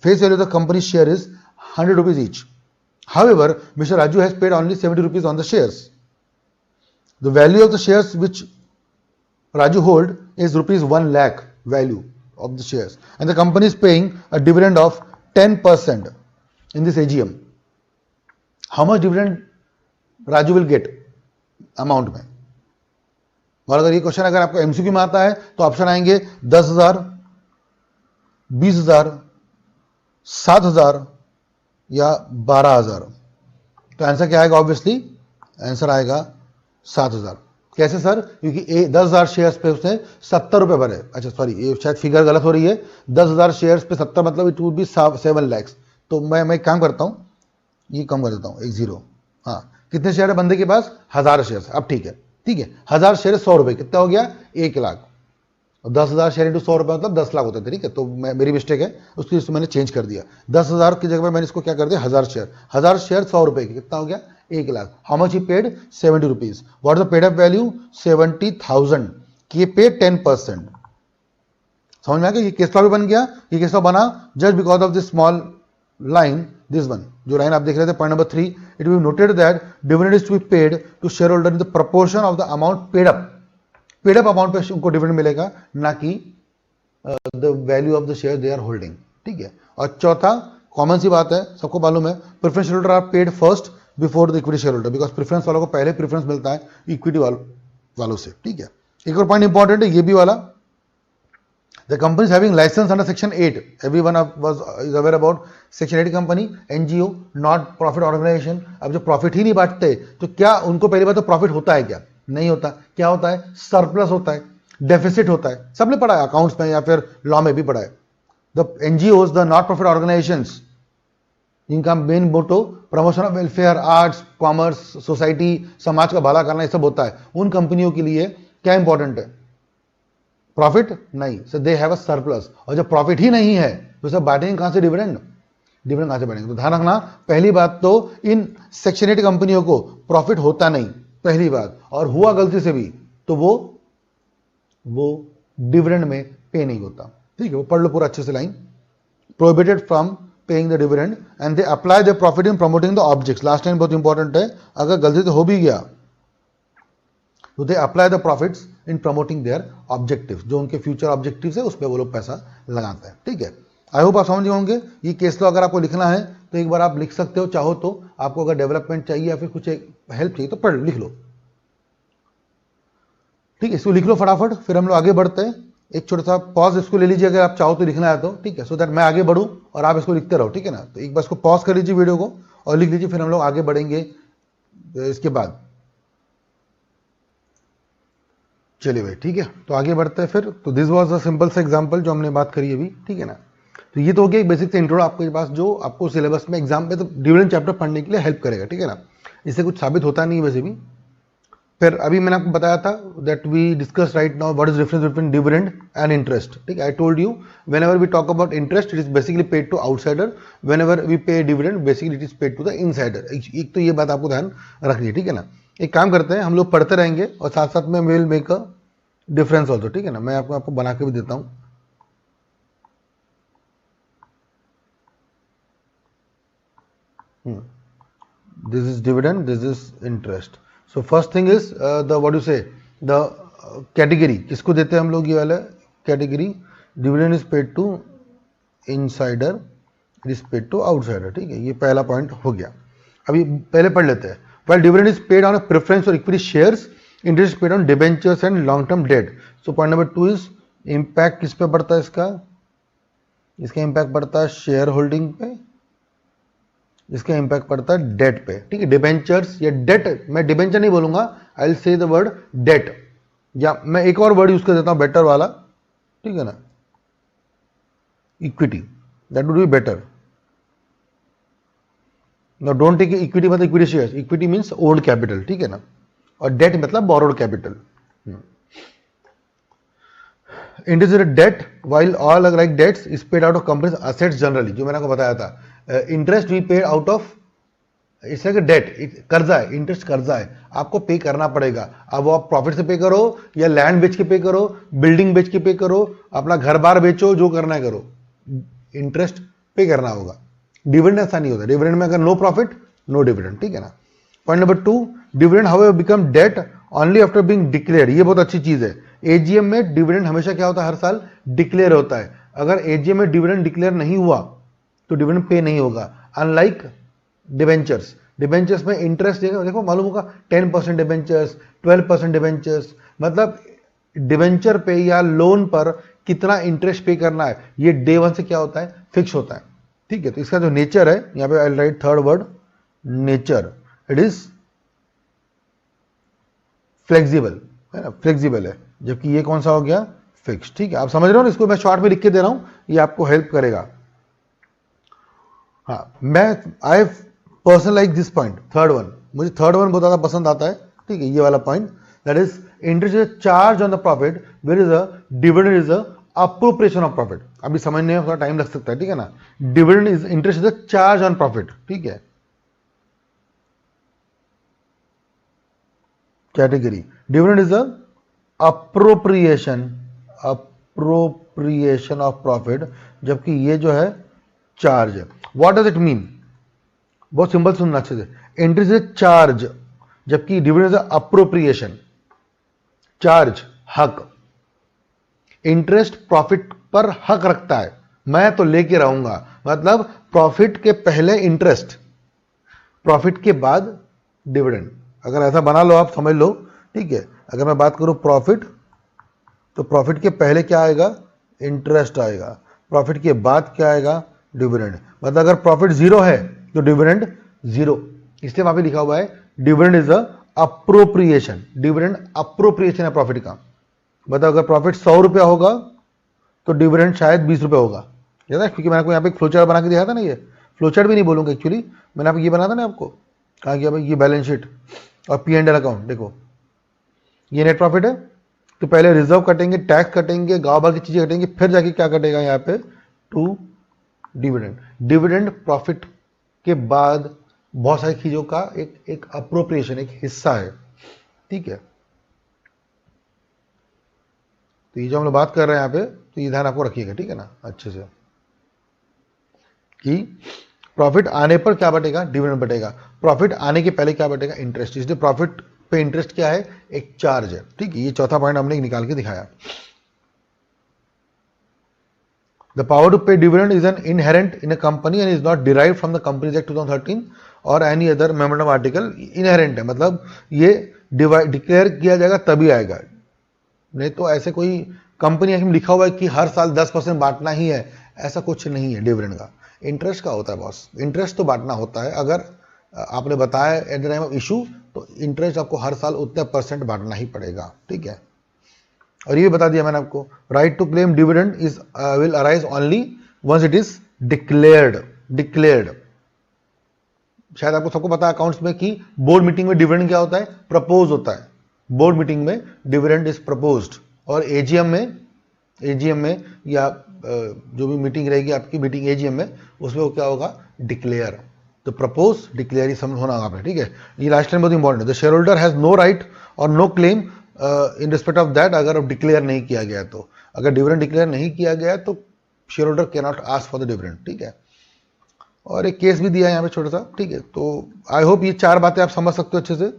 face value of the company share is 100 rupees each. However, Mr. Raju has paid only 70 rupees on the shares. The value of the shares which Raju hold is rupees 1 lakh value of the shares, and the company is paying a dividend of 10% in this AGM. How much dividend Raju will get amount में? और अगर ये question अगर आपको MCQ में आता है तो ऑप्शन आएंगे 10,000, 20,000, 7,000 या 12,000। तो आंसर क्या आएगा, ऑब्वियसली आंसर आएगा 7,000। कैसे सर, क्योंकि 10,000 शेयर्स पे उसने 70 रुपए भरे। अच्छा सॉरी, ये शायद फिगर गलत हो रही है, 10,000 शेयर्स पे 70 मतलब इट वुड बी 7 lakhs। तो मैं एक काम करता हूं, ये कम कर देता हूं, 1 0। हाँ, कितने शेयर है बंदे के पास, 1000 शेयर। अब ठीक है, ठीक है, 1000 शेयर 100 रुपए, कितना हो गया, 1 लाख। और 10,000 शेयर इंटू 100 रुपए मतलब 10 लाख होते थे, ठीक है। तो मेरी मिस्टेक है, उसको मैंने चेंज कर दिया। 10,000 की जगह मैंने इसको क्या कर दिया, 1000 शेयर। 1000 शेयर 100 रुपए की, कितना हो गया, 1 lakh. How much he paid, 70 rupees. What is the paid up value, 70,000 की पे 10%। समझ में आ गया, ये केस लॉ भी बन गया। ये केस लॉ बना just because of this small line, this one, जो लाइन आप देख रहे थे, point number 3, it will be noted that dividend is to be paid to share holder in the proportion of the amount paid up. Paid up amount पे उनको dividend मिलेगा, ना कि the value of the share they are holding, ठीक है। और चौथा, common सी बात है, सबको मालूम है, preference share holder are paid first before the equity share holder, because preference वालों को पहले प्रेफरेंस मिलता है इक्विटी वालों से, ठीक है। एक और पॉइंट इंपॉर्टेंट है, ये भी वाला, the company is having license under section 8, everyone is aware about section 8 company, NGO, not profit organization. अब जो प्रॉफिट ही नहीं बांटते तो क्या उनको पहली बात तो प्रॉफिट होता है क्या, नहीं होता। क्या होता है, सरप्लस होता है, डेफिसिट होता है। सबने पढ़ा है अकाउंट्स में या फिर लॉ में भी पढ़ा है। The NGOs, the not profit organisations, इनका main motto promotion of welfare, arts, commerce, society, समाज का भला करना, ये सब होता है। उन कंपनियों के लिए क्या इंपॉर्टेंट है, प्रॉफिट नहीं, सो दे हैव अ सरप्लस। और जब प्रॉफिट ही नहीं है तो सब बांटेंगे कहां से डिविडेंड। डिविडेंड कहां से बढ़ेंगे? तो ध्यान रखना, पहली बात तो इन सेक्शन 8 कंपनियों को प्रॉफिट होता नहीं, पहली बात, और हुआ गलती से भी तो वो डिविडेंड में पे नहीं होता, ठीक है? वो पढ़ लो पूरा अच्छे से line, prohibited from paying the dividend and they apply the profit in promoting the objects. Last line बहुत इंपॉर्टेंट है, अगर गलती से हो भी गया तो they apply the profits in promoting their objectives, जो उनके फ्यूचर ऑब्जेक्टिव्स है उस पर वो लोग पैसा लगाते हैं, ठीक है? आई होप आप समझ गए होंगे। ये केस लॉ अगर आपको लिखना है तो एक बार आप लिख सकते हो, चाहो तो आपको अगर डेवलपमेंट चाहिए या फिर कुछ हेल्प चाहिए तो पढ़ लिख लो, ठीक है? इसको लिख लो फटाफट, फिर हम लोग आगे बढ़ते हैं। एक छोटा सा पॉज इसको ले लीजिए अगर आप चाहो तो लिखना है तो, ठीक है? सो दैट मैं आगे बढ़ूं और आप इसको लिखते रहो, ठीक है ना? तो एक बार इसको पॉज कर लीजिए वीडियो को और लिख लीजिए, फिर हम लोग आगे बढ़ेंगे इसके बाद। चलिए भाई, ठीक है, तो आगे बढ़ते हैं फिर। तो दिस वाज अ सिंपल सा एग्जांपल जो हमने बात करी अभी, ठीक है ना? तो ये तो हो गया एक बेसिक से इंट्रो आपके पास, जो आपको सिलेबस में एग्जाम में तो डिविडेंड चैप्टर पढ़ने के लिए हेल्प करेगा, ठीक है ना? इससे कुछ साबित होता नहीं है वैसे भी। फिर अभी मैंने आपको बताया था that we discuss right now what is difference between dividend and interest, ठीक है? I told you whenever we talk about interest it is basically paid to outsider, whenever we pay dividend basically it is paid to the insider. एक तो ये बात आपको ध्यान रखनी है, ठीक है ना? एक काम करते हैं, हम लोग पढ़ते रहेंगे और साथ साथ में will make a difference also, ठीक है ना? मैं आपको बना के भी देता हूं। This is dividend, this is interest. So first thing is the what do you say, the category किसको देते हैं हम लोग? ये वाला category, dividend is paid to insider, it is paid to outsider, ठीक है? ये पहला पॉइंट हो गया। अभी पहले पढ़ लेते हैं। While dividend is paid on a preference or equity shares, interest is paid on debentures and long term debt. So point number 2 is impact किस पे पड़ता है इसका? इसका इम्पैक्ट पड़ता है शेयर होल्डिंग पे, इसका इंपैक्ट पड़ता है डेट पे, ठीक है? डिबेंचर्स या डेट, मैं डिबेंचर नहीं बोलूंगा, I will say the word debt, या मैं एक और वर्ड यूज कर देता हूं बेटर वाला, ठीक है ना? Equity, that would be better. No don't take equity मतलब equity shares, equity means old capital, ठीक है ना? और डेट मतलब borrowed capital. Interest is debt while all like debts is paid out of company's assets generally, जो मैंने आपको बताया था। Interest we paid out of, it's like debt, कर्जा है, इंटरेस्ट कर्जा है, आपको पे करना पड़ेगा। अब वो आप प्रॉफिट से पे करो या लैंड बेच के पे करो, बिल्डिंग बेच के पे करो, अपना घर बार बेचो, जो करना है करो, इंटरेस्ट पे करना होगा। डिविडेंड ऐसा नहीं होता, डिविडेंड में अगर नो प्रॉफिट नो डिविडेंड, ठीक है ना? Point number 2, dividend how become debt only after being declared. ये बहुत अच्छी चीज है। एजीएम में डिविडेंड हमेशा क्या होता है? हर साल डिक्लेयर होता है। अगर एजीएम में डिविडेंड डिक्लेयर नहीं हुआ तो डिविडेंड पे नहीं होगा। अनलाइक डिबेंचर्स, डिबेंचर्स में इंटरेस्ट देखो मालूम होगा, 10% डिबेंचर्स, 12% डिबेंचर्स, मतलब डिबेंचर पे या लोन पर कितना इंटरेस्ट पे करना है ये डे 1 से क्या होता है? फिक्स होता है, ठीक है? तो इसका जो नेचर है, यहां पे I write third word nature, it is flexible, है ना? फ्लेक्सिबल है, जबकि ये कौन सा हो गया? फिक्स, ठीक है? आप समझ रहे हो ना? इसको मैं शॉर्ट में लिख के दे रहा हूं, ये आपको हेल्प करेगा। हाँ, मैं I person like this point, third one, मुझे थर्ड वन बहुत ज्यादा पसंद आता है, ठीक है? ये वाला point, that is interest is charge on the profit where is a dividend is a appropriation of profit. अभी समझने में थोड़ा टाइम लग सकता है, ठीक है ना? Dividend is interest is a charge on profit, ठीक है? Category dividend is a appropriation of profit, जबकि ये जो है चार्ज है। What does it mean? बहुत सिंपल सुनना अच्छे से। इंटरेस्ट इज चार्ज, जबकि डिविडेंड इज अप्रोप्रिएशन। चार्ज हक, इंटरेस्ट प्रॉफिट पर हक रखता है, मैं तो लेके रहूंगा, मतलब प्रॉफिट के पहले इंटरेस्ट, प्रॉफिट के बाद डिविडेंड। अगर ऐसा बना लो आप, समझ लो, ठीक है? अगर मैं बात करूं प्रॉफिट, तो प्रॉफिट के पहले क्या आएगा? इंटरेस्ट आएगा, प्रॉफिट के बाद क्या आएगा? डिविडेंड। मतलब अगर प्रॉफिट 0 है तो डिविडेंड 0, इसलिए वहां पे लिखा हुआ है dividend is a appropriation. Dividend appropriation है प्रॉफिट का। मतलब अगर प्रॉफिट 100 रुपया होगा तो डिविडेंड शायद 20 रुपये होगा, याद है? क्योंकि मैंने आपको यहाँ पे एक फ्लोचार्ट बना के दिया था ना, ये फ्लोचार्ट भी नहीं बोलूंगा एक्चुअली, मैंने आपको ये बना था ना, आपको कहा गया भाई ये बैलेंस शीट और P&L अकाउंट, देखो ये नेट प्रॉफिट है, तो पहले रिजर्व कटेंगे, टैक्स कटेंगे, गांव भर की चीजें कटेंगे, फिर जाके क्या कटेगा यहाँ पे? टू डिविडेंड, डिविडेंड प्रॉफिट के बाद बहुत सारी चीजों का एक अप्रोप्रिएशन, एक हिस्सा है, ठीक है। तो ये जो हम लोग बात कर रहे हैं यहाँ पे, तो ये ध्यान आपको रखिएगा, ठीक है ना, अच्छे से, कि प्रॉफिट आने पर क्या बटेगा, डिविडेंड बटेगा। प्रॉफिट आने के पहले क्या बटेगा, इंटरेस्ट। इसलिए प्रॉफिट पे इंटरेस्ट क्या है, एक चार्ज है, ठीक है। ये चौथा पॉइंट हमने निकाल के दिखाया। The power to pay dividend is an inherent in a company and is not derived from the Companies Act 2013 और any other memorandum article। Inherent है, मतलब ये डिक्लेयर किया जाएगा तभी आएगा, नहीं तो ऐसे कोई कंपनी में लिखा हुआ है कि हर साल 10% बांटना ही है, ऐसा कुछ नहीं है। डिविडेंड का इंटरेस्ट का होता है बॉस, इंटरेस्ट तो बांटना होता है। अगर आपने बताया at the time of issue, तो इंटरेस्ट आपको हर साल उतने % बांटना ही पड़ेगा, ठीक है। और ये बता दिया मैंने आपको, right to claim dividend is will arise only once it is declared. शायद आपको सबको पता है अकाउंट्स में कि बोर्ड मीटिंग में डिविडेंड क्या होता है, प्रपोज होता है। बोर्ड मीटिंग में डिविडेंड इज प्रपोज्ड, और एजीएम में या जो भी मीटिंग रहेगी आपकी मीटिंग एजीएम में, उसमें वो क्या होगा, डिक्लेयर। तो प्रपोज डिक्लेयर ही समझ होना आपने, ठीक है। ये लास्ट टाइम बहुत इंपॉर्टेंट है। The share holder has no right और no claim in respect of that. अगर अब डिक्लेयर नहीं किया गया, तो अगर डिविडेंड डिक्लेयर नहीं किया गया तो share holder can not ask for the dividend, ठीक है। और एक केस भी दिया है यहाँ पे छोटा सा, ठीक है। तो आई होप ये 4 बातें आप समझ सकते हो अच्छे से,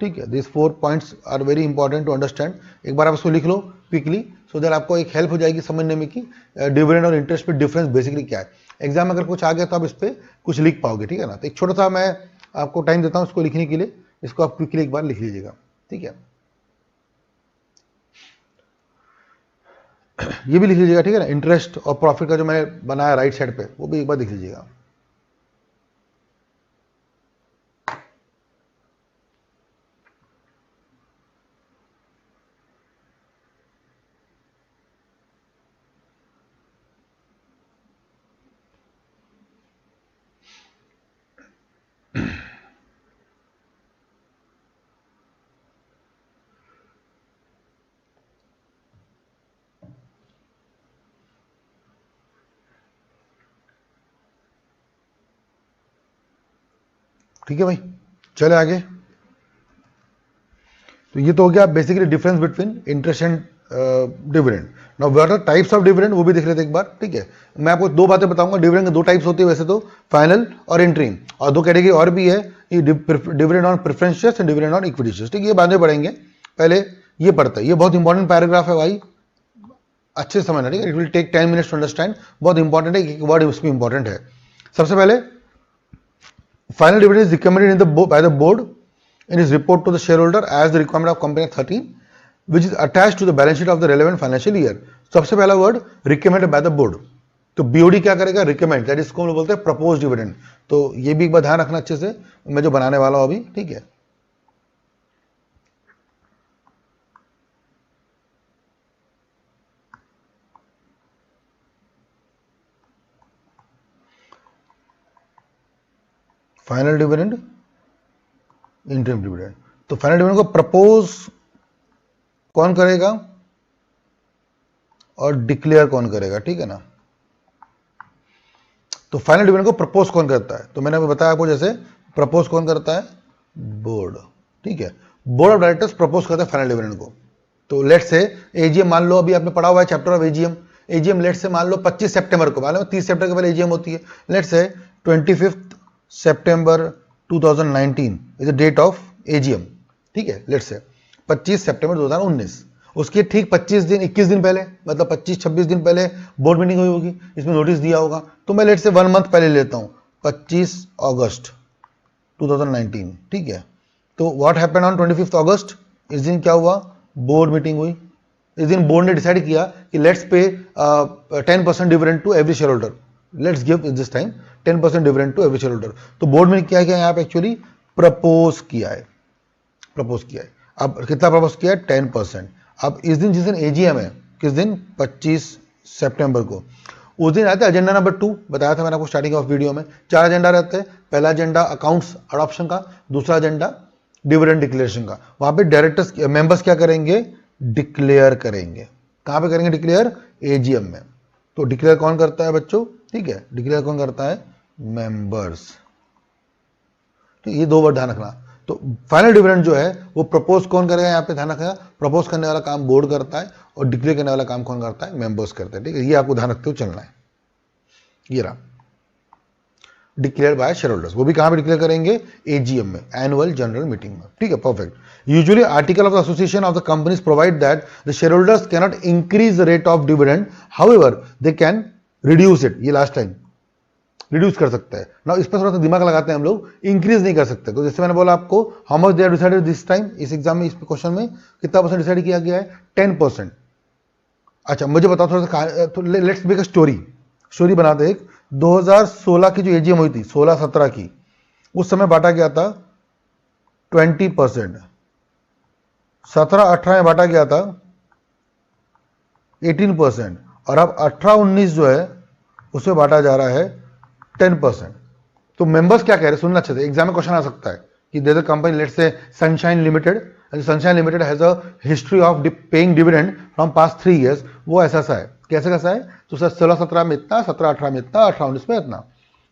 ठीक है। This 4 points are very important to understand. एक बार आप इसको लिख लो क्विकली, सो दैट आपको एक हेल्प हो जाएगी समझने में कि डिविडेंड और इंटरेस्ट पे डिफरेंस बेसिकली क्या है। एग्जाम अगर कुछ आ गया तो आप इस पर कुछ लिख पाओगे, ठीक है ना। तो एक छोटा सा मैं आपको टाइम देता हूँ इसको लिखने के लिए, इसको आप क्विकली एक बार लिख लीजिएगा, ठीक है। ये भी लिख लीजिएगा, ठीक है ना। इंटरेस्ट और प्रॉफिट का जो मैंने बनाया राइट साइड पे, वो भी एक बार लिख लीजिएगा। ठीक है भाई, चले आगे। तो ये तो हो गया basically difference between interest and dividend. Now what are types of dividend, वो भी देख लेते हैं एक बार, ठीक है। मैं आपको 2 बातें बताऊंगा। डिविडेंड के 2 टाइप्स होते हैं वैसे तो, फाइनल और इंटरिम, और 2 कैटेगरी और भी है, dividend on preference shares and dividend on equity shares, ठीक है। ये बाद में पढ़ेंगे, पहले ये पढ़ते हैं। ये बहुत इंपॉर्टेंट पैराग्राफ है भाई, अच्छे से समझना, ठीक है। It will take 10 minutes to understand, बहुत इंपॉर्टेंट है, एक वर्ड उसमें इंपॉर्टेंट है। सबसे पहले, final dividend is recommended in by the board in its report to the shareholder as the requirement of Company Act 13, which is attached to the balance sheet of the relevant financial year। सबसे पहला word recommended by the board। तो BOD क्या करेगा, recommend, that इसको हम लोग बोलते हैं proposed dividend। तो ये भी एक बार ध्यान रखना अच्छे से, मैं जो बनाने वाला हूं अभी, ठीक है। Final dividend, interim dividend. तो फाइनल डिविडेंड को प्रपोज कौन करेगा और डिक्लेयर कौन करेगा, ठीक है ना। तो फाइनल डिविडेंड को प्रपोज कौन करता है, तो मैंने अभी बताया आपको, जैसे प्रपोज कौन करता है, बोर्ड, ठीक है। बोर्ड ऑफ डायरेक्टर्स प्रपोज करता है फाइनल डिविडेंड को। तो लेट्स से एजीएम, मान लो अभी आपने पढ़ा हुआ है chapter of AGM. AGM let's say मान लो 25 सितंबर को, मान लो 30 सितंबर के पहले एजीएम होती है। लेट्स से 25 सितंबर 2019 is the date of AGM, ठीक है। लेट्स से 25 सितंबर 2019, उसके ठीक 25 दिन 21 दिन पहले, मतलब 25-26 दिन पहले बोर्ड मीटिंग हुई होगी, इसमें नोटिस दिया होगा। तो मैं लेट्स से 1 मंथ पहले लेता हूं, 25 अगस्त 2019, ठीक है। तो व्हाट हैपेंड ऑन 25 अगस्त, इस दिन क्या हुआ, बोर्ड मीटिंग हुई। इस दिन बोर्ड ने डिसाइड किया कि let's pay 10% dividend to every share holder, let's give this time 10% dividend to every share holder. तो बोर्ड में क्या किया, यहाँ पे एक्चुअली प्रपोज किया है। अब कितना प्रपोज किया है, 10%। अब इस दिन जिस दिन एजीएम है, किस दिन, 25 सितंबर को, उस दिन आता है एजेंडा नंबर 2। बताया था मैंने आपको स्टार्टिंग ऑफ वीडियो में, 4 एजेंडा रहते हैं। पहला एजेंडा अकाउंट्स अडॉप्शन का, दूसरा एजेंडा डिविडेंड डिक्लेरेशन का। वहां पे डायरेक्टर्स मेंबर्स क्या करेंगे, डिक्लेयर करेंगे। कहां पे करेंगे डिक्लेयर, एजीएम में। तो डिक्लेयर कौन करता है बच्चों, ठीक है, डिक्लेयर कौन करता है? मेंबर्स। तो ये दो वर्ड ध्यान रखना। तो फाइनल डिविडेंड जो है वो प्रपोज कौन करेगा? यहाँ पे ध्यान रखना, प्रपोज करने वाला काम बोर्ड करता है और डिक्लेयर करने वाला काम कौन करता है? मेंबर्स करते हैं। ठीक है, ये आपको ध्यान रखते हुए चलना है। ये रहा डिक्लेयर बाय शेयर होल्डर्स, वो भी कहां पे डिक्लेयर करेंगे? एजीएम में, एनुअल जनरल मीटिंग में। ठीक है, perfect. Usually article of the association of the companies provide that the share holders can not increase the rate of dividend, however they can reduce it. ये last time reduce कर सकता है ना, इस पर थोड़ा सा दिमाग लगाते हैं हम लोग, इंक्रीज नहीं कर सकते। तो जैसे मैंने बोला आपको, how much they are decided this time, इस एग्जाम में, इस क्वेश्चन में कितना परसेंट डिसाइड किया गया है? 10%। अच्छा मुझे बताओ थोड़ा सा, तो लेट्स मेक अ स्टोरी बनाते एक। 2016 की जो एजीएम हुई थी, 16-17 की, उस समय बांटा गया था 20%, 17-18 में बांटा गया था 18%, और अब 18-19 जो है उसमें बांटा जा रहा है 10%। तो मेंबर्स क्या कह रहे हैं? सुनना अच्छे से, एग्जाम में क्वेश्चन आ सकता है कि there the company, let's say Sunshine Limited, Sunshine Limited has a history of paying dividend from past 3 years। वो ऐसा सा है, कैसे कैसा है? तो सर 16-17 में इतना, 17-18 में इतना, 18-19 में इतना।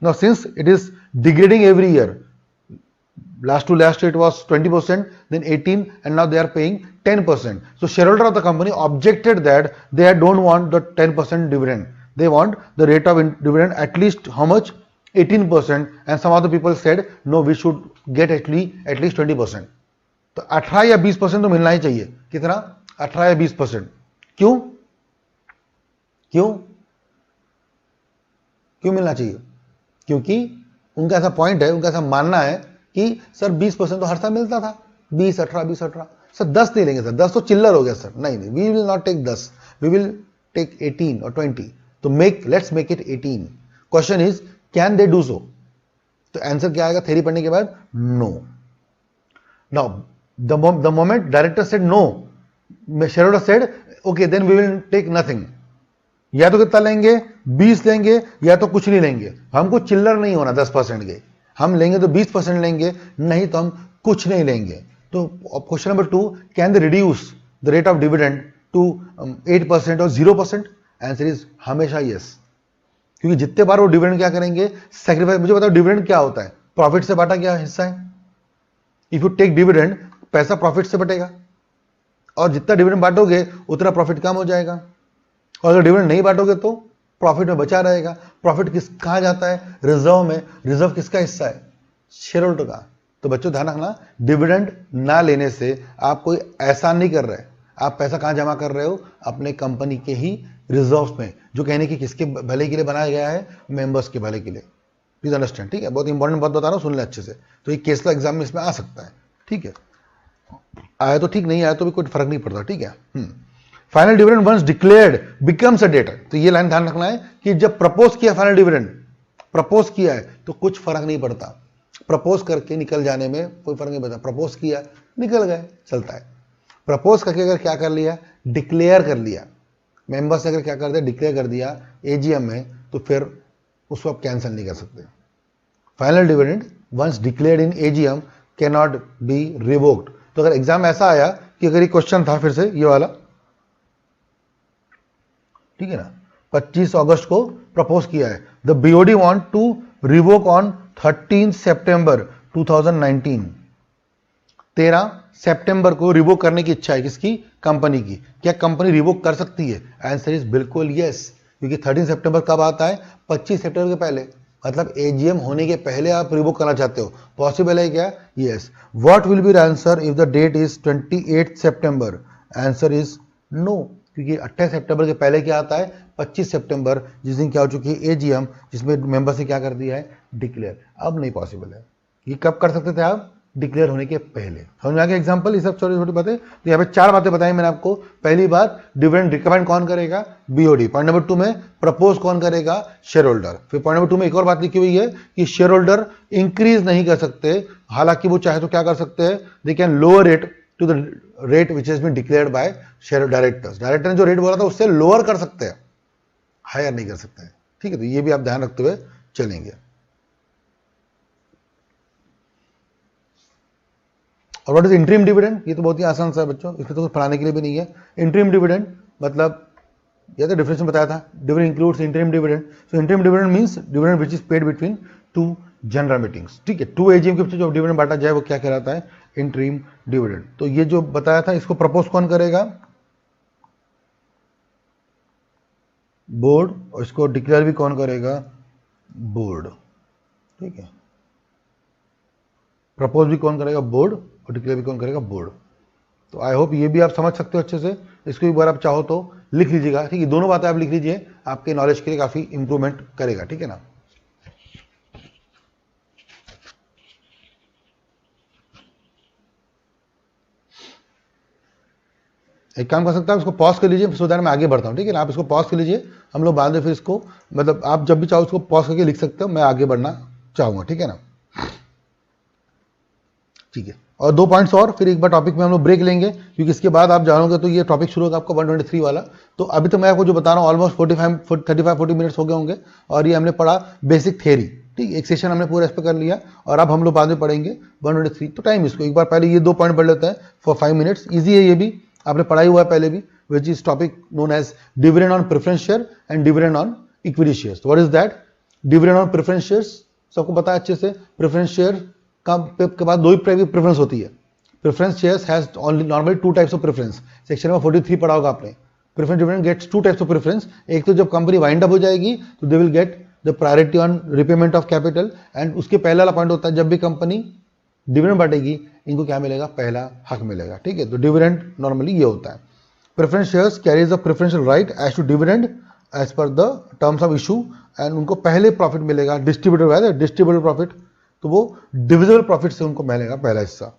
Now since it is degrading every year, last to last it was 20%, then 18, and now they are paying 10%. So shareholder of the company objected that they don't want the 10% dividend, they want the rate of dividend at least how much? 18%, and some other people said no, we should get at least 20%. तो 18 या 20% तो मिलना ही चाहिए। कितना? 18 या 20%। क्यों मिलना चाहिए? क्योंकि उनका ऐसा पॉइंट है, उनका ऐसा मानना है कि सर 20% तो हर साल मिलता था, 20-18 सर 10 नहीं लेंगे सर, 10 तो चिल्लर हो गया सर, नहीं, we will not take 10, we will take 18 और 20। तो let's make it 18। Question is can they do so? तो आंसर क्या आएगा थ्योरी पढ़ने के बाद? No. Now the moment director said no, share holder said okay, then we will take nothing. या तो कितना लेंगे? 20 लेंगे, या तो कुछ नहीं लेंगे। हमको चिल्लर नहीं होना 10% के, हम लेंगे तो 20% लेंगे, नहीं तो हम कुछ नहीं लेंगे। तो question number 2, can they reduce the rate of dividend to 8% और 0%? आंसर इज हमेशा यस, क्योंकि जितने बार वो डिविडेंड क्या करेंगे? सैक्रिफाइस। मुझे बताओ डिविडेंड क्या होता है? प्रॉफिट से बांटा क्या हिस्सा है? इफ यू टेक डिविडेंड, पैसा प्रॉफिट से बटेगा, और जितना डिविडेंड बांटोगे उतना प्रॉफिट कम हो जाएगा, और अगर डिविडेंड नहीं बांटोगे तो प्रॉफिट में बचा रहेगा। प्रॉफिट कहाँ जाता है? रिजर्व में। रिजर्व किसका हिस्सा है? शेयर होल्डर का। तो बच्चों ध्यान रखना, डिविडेंड ना लेने से आप कोई एहसान नहीं कर रहे, आप पैसा कहाँ जमा कर रहे हो? अपने कंपनी के ही रिजर्व में, जो कहने की किसके भले के लिए बनाया गया है? मेंबर्स के भले के लिए। प्लीज अंडरस्टैंड, ठीक है, बहुत इंपॉर्टेंट बात बता रहा हूँ, सुन ले अच्छे से। तो ये केस ला एग्जाम में इसमें आ सकता है, ठीक है, आया तो ठीक, नहीं आया तो भी कोई फर्क नहीं पड़ता, ठीक है। Final dividend once declared becomes a debt. तो ये लाइन ध्यान रखना है कि जब प्रपोज किया फाइनल डिविडेंड, प्रपोज किया है तो कुछ फर्क नहीं पड़ता। प्रपोज करके निकल जाने में कोई फर्क नहीं पड़ता। प्रपोज किया, निकल गए, चलता है। प्रपोज करके अगर क्या कर लिया? डिक्लेयर कर लिया, मेंबर्स ने अगर क्या कर दिया? डिक्लेयर कर दिया एजीएम में, तो फिर उसको आप कैंसिल नहीं कर सकते। Final dividend once declared in AGM can not be revoked. तो अगर एग्जाम ऐसा आया कि अगर ये क्वेश्चन था फिर से ये वाला, ठीक है ना, 25 अगस्त को प्रपोज किया है, the BOD want to revoke on 13 September 2019। 13 सितंबर को रिवोक करने की इच्छा है किसकी? कंपनी की। क्या कंपनी रिवोक कर सकती है? आंसर इज बिल्कुल यस, क्योंकि 13 सितंबर कब आता है? 25 सितंबर के पहले, मतलब एजीएम होने के पहले आप रिवोक करना चाहते हो। पॉसिबल है क्या? Yes. What will be the answer if the date is 28 September? Answer is no, क्योंकि 28 सितंबर के पहले क्या आता है? 25 सितंबर, जिस दिन क्या हो चुकी है? एजीएम, जिसमें मेंबर्स ने क्या कर दिया है? डिक्लेयर। अब नहीं पॉसिबल है। ये कब कर सकते थे आप? डिक्लेयर होने के पहले। समझ में आ गया एग्जांपल? ये सब छोटी छोटी बातें। तो यहाँ पे 4 बातें बताई मैंने आपको। पहली बात, डिविडेंड रिकमेंड कौन करेगा? बीओडी। पॉइंट नंबर 2 में प्रपोज कौन करेगा? Share holder. फिर पॉइंट नंबर 2 में एक और बात लिखी हुई है कि शेयर होल्डर इंक्रीज नहीं कर सकते, हालांकि वो चाहे तो क्या कर सकते हैं? They can lower it to the rate which has been declared by share directors. Director ने जो रेट बोला था उससे लोअर कर सकते हैं, हायर नहीं कर सकते हैं, ठीक है। तो ये भी आप ध्यान रखते हुए चलेंगे। और व्हाट इज इंटरिम डिविडेंड? ये तो बहुत ही आसान सा है बच्चों, इसमें तो कुछ पढ़ाने के लिए भी नहीं है। इंटरिम डिविडेंड मतलब या तो डिफरेंस बताया था, dividend includes interim dividend, so interim dividend means dividend which is paid between two general meetings, ठीक है। 2 AGM के पीछे जो डिविडेंड बांटा जाए वो क्या कहलाता है, इंटरिम डिविडेंड। तो ये जो बताया था इसको प्रपोज कौन करेगा, बोर्ड, और इसको डिक्लेयर भी कौन करेगा, बोर्ड, ठीक है। प्रपोज भी कौन करेगा, बोर्ड, और डिक्लेयर भी कौन करेगा, बोर्ड। तो आई होप ये भी आप समझ सकते हो अच्छे से। इसको एक बार आप चाहो तो लिख लीजिएगा, ठीक है। दोनों बातें आप लिख लीजिए, आपके नॉलेज के लिए काफी इंप्रूवमेंट करेगा, ठीक है ना। एक काम कर सकता है, इसको पॉज कर लीजिए, सो दैट मैं आगे बढ़ता हूँ, ठीक है ना। आप इसको पॉज कर लीजिए, हम लोग बाद में फिर इसको, मतलब आप जब भी चाहो इसको पॉज करके लिख सकते हो, मैं आगे बढ़ना चाहूंगा, ठीक है ना। ठीक है, और 2 पॉइंट्स और, फिर एक बार टॉपिक में हम लोग ब्रेक लेंगे, क्योंकि इसके बाद आप जानोगे तो ये टॉपिक शुरू होगा आपको 123 वाला। तो अभी तो मैं आपको जो बता रहा हूँ ऑलमोस्ट 35-40 मिनट्स हो गए होंगे, और ये हमने पढ़ा बेसिक थियरी, ठीक। एक सेशन हमने पूरा इस पर कर लिया, और अब हम लोग बाद में पढ़ेंगे 123। तो टाइम इसको एक बार पहले ये 2 पॉइंट पढ़ लेते हैं फॉर 5 मिनट्स। ईजी है, ये भी आपने पढ़ाई हुआ है पहले भी, which is topic known as dividend on preference share and dividend on equity shares. What is that, dividend on preference shares सबको पता है अच्छे से। प्रेफरेंस शेयर के बाद 2 ही प्रेफरेंस होती है। Preference shares has only normally 2 types of preference, section number 43 पढ़ा होगा आपने। Preference dividend gets 2 types of preference, एक तो जब कंपनी वाइंड अप हो जाएगी तो they will get the priority on repayment of capital, and उसके पहले वाला पॉइंट होता है जब भी कंपनी डिविडेंड बांटेगी इनको क्या मिलेगा, पहला हक मिलेगा, ठीक है। तो डिविडेंड नॉर्मली ये होता है। Preference shares carries a preferential right as to dividend as per the terms of issue, and उनको पहले प्रॉफिट मिलेगा, डिस्ट्रीब्यूटेड प्रॉफिट, तो वो डिविजिबल प्रॉफिट से उनको मिलेगा पहला हिस्सा।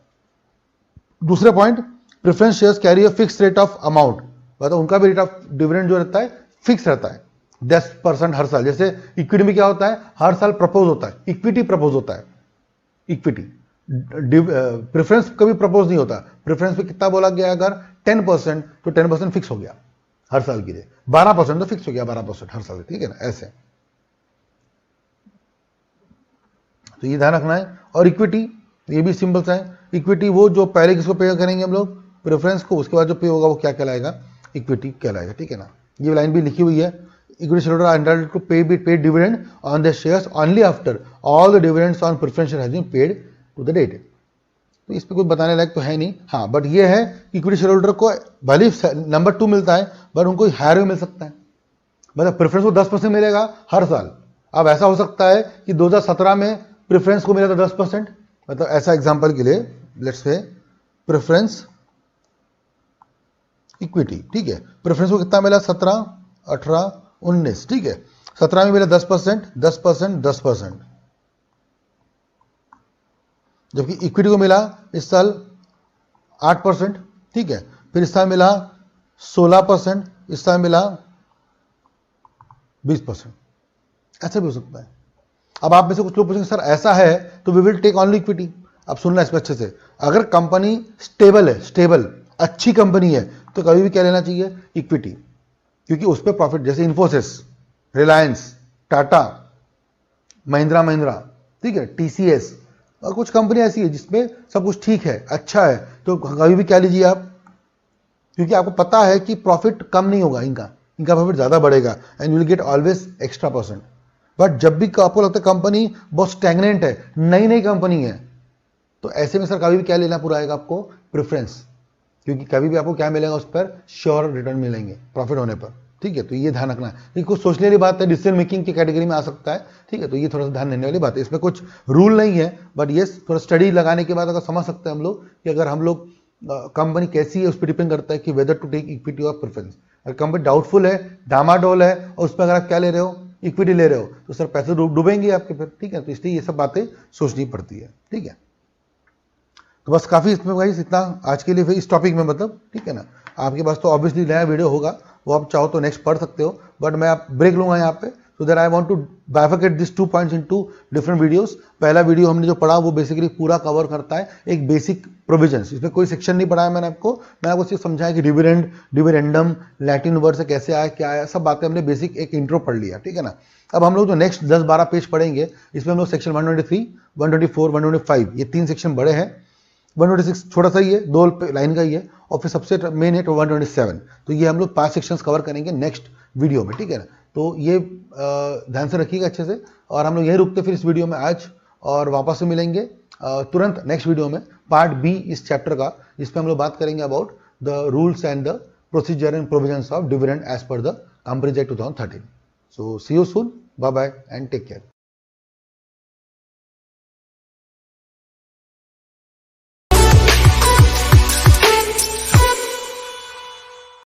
दूसरा point, preference shares carry a fix rate of amount, मतलब उनका भी रेट ऑफ डिविडेंड जो रहता है फिक्स रहता है 10% हर साल। जैसे इक्विटी में क्या होता है, हर साल प्रपोज होता है, इक्विटी प्रपोज होता है, इक्विटी। प्रेफरेंस कभी प्रपोज नहीं होता। प्रेफरेंस पे कितना बोला गया, अगर 10% तो 10% फिक्स हो गया हर साल के लिए, 12% तो फिक्स हो गया 12% हर साल, ठीक है ना, ऐसे। तो ये ध्यान रखना है। और इक्विटी ये भी सिंपल सा है, इक्विटी वो जो पहले किसको पे करेंगे हम लोग, प्रेफरेंस को, उसके बाद जो पे होगा वो क्या कहलाएगा, इक्विटी कहलाएगा, ठीक है ना। ये लाइन भी लिखी हुई है, equity shareholder are entitled to pay dividend on the shares only after all the dividends on preference share has been paid to the date. तो इस पर कुछ बताने लायक तो है नहीं, हाँ, बट ये है इक्विटी शेयर होल्डर को भले नंबर 2 मिलता है, बट उनको हायर भी मिल सकता है। मतलब प्रेफरेंस को 10% मिलेगा हर साल। अब ऐसा हो सकता है कि 2017 में प्रेफरेंस को मिला था 10%, मतलब ऐसा एग्जांपल के लिए लेट्स से प्रेफरेंस इक्विटी, ठीक है। प्रेफरेंस को कितना मिला, 17, 18, 19, ठीक है। 17 में मिला 10%, 10%, 10%, जबकि इक्विटी को मिला इस साल 8%, ठीक है। फिर इस साल मिला 16%, इस साल मिला 20%, ऐसा भी हो सकता है। अब आप में से कुछ लोग पूछेंगे सर ऐसा है तो we will take only equity. अब सुनना इसमें अच्छे से, अगर कंपनी स्टेबल है, स्टेबल अच्छी कंपनी है, तो कभी भी क्या लेना चाहिए, इक्विटी, क्योंकि उस पर प्रॉफिट, जैसे इन्फोसिस, रिलायंस, टाटा, महिंद्रा, ठीक है, टीसीएस, और कुछ कंपनी ऐसी है जिसमें सब कुछ ठीक है, अच्छा है, तो कभी भी क्या लीजिए आप, क्योंकि आपको पता है कि प्रॉफिट कम नहीं होगा, इनका प्रॉफिट ज्यादा बढ़ेगा, and you will get always extra %। But जब भी आपको लगता है कंपनी बहुत स्टैग्नेंट है, नई कंपनी है, तो ऐसे में सर कभी भी क्या लेना पूरा आएगा आपको, प्रेफरेंस, क्योंकि कभी भी आपको क्या मिलेगा, उस पर श्योर रिटर्न मिलेंगे प्रॉफिट होने पर, ठीक है। तो ये ध्यान रखना है, ये कुछ सोचने वाली बात है, डिसीजन मेकिंग की कैटेगरी में आ सकता है, ठीक है। तो ये थोड़ा सा ध्यान देने वाली बात है, इसमें कुछ रूल नहीं है, बट ये थोड़ा स्टडी लगाने के बाद अगर समझ सकते हैं हम लोग कि अगर हम लोग कंपनी कैसी है उस पर डिपेंड करता है कि वेदर टू टेक इक्विटी और प्रेफरेंस। अगर कंपनी डाउटफुल है, डामाडोल है, और उस पर अगर आप क्या ले रहे हो, इक्विटी ले रहे हो, तो सर पैसे डूबेंगे आपके फिर, ठीक है। तो इसलिए ये सब बातें सोचनी पड़ती है, ठीक है। तो बस काफी इसमें भाई इतना आज के लिए फिर इस टॉपिक में, मतलब ठीक है ना। आपके पास तो ऑब्वियसली नया वीडियो होगा, वो आप चाहो तो नेक्स्ट पढ़ सकते हो, बट मैं आप ब्रेक लूंगा यहाँ पे, so that I want to bifurcate this 2 points into different videos. पहला वीडियो हमने जो पढ़ा वो बेसिकली पूरा कवर करता है एक बेसिक प्रोविजंस, इसमें कोई सेक्शन नहीं पढ़ाया मैंने आपको सिर्फ समझाया कि डिविडेंड, डिविडेंडम, लैटिन वर्ड से कैसे आया, क्या आया, सब बातें हमने बेसिक एक इंट्रो पढ़ लिया, ठीक है ना। अब हम लोग जो नेक्स्ट 10-12 पेज पढ़ेंगे, इसमें हम लोग सेक्शन 123, 124, 125, ये 3 सेक्शन बड़े हैं। 126 छोटा सा ही है, 2 लाइन का ही है, और फिर सबसे मेन है 127। तो ये हम लोग 5 सेक्शंस कवर करेंगे नेक्स्ट वीडियो में, ठीक है ना। तो ये ध्यान से रखिएगा अच्छे से, और हम लोग यही रुकते फिर इस वीडियो में आज, और वापस से मिलेंगे तुरंत नेक्स्ट वीडियो में पार्ट बी इस चैप्टर का, जिसमें हम लोग बात करेंगे about the rules and the procedure and provisions of dividend as per the company act 2013। So see you soon, bye bye and take care.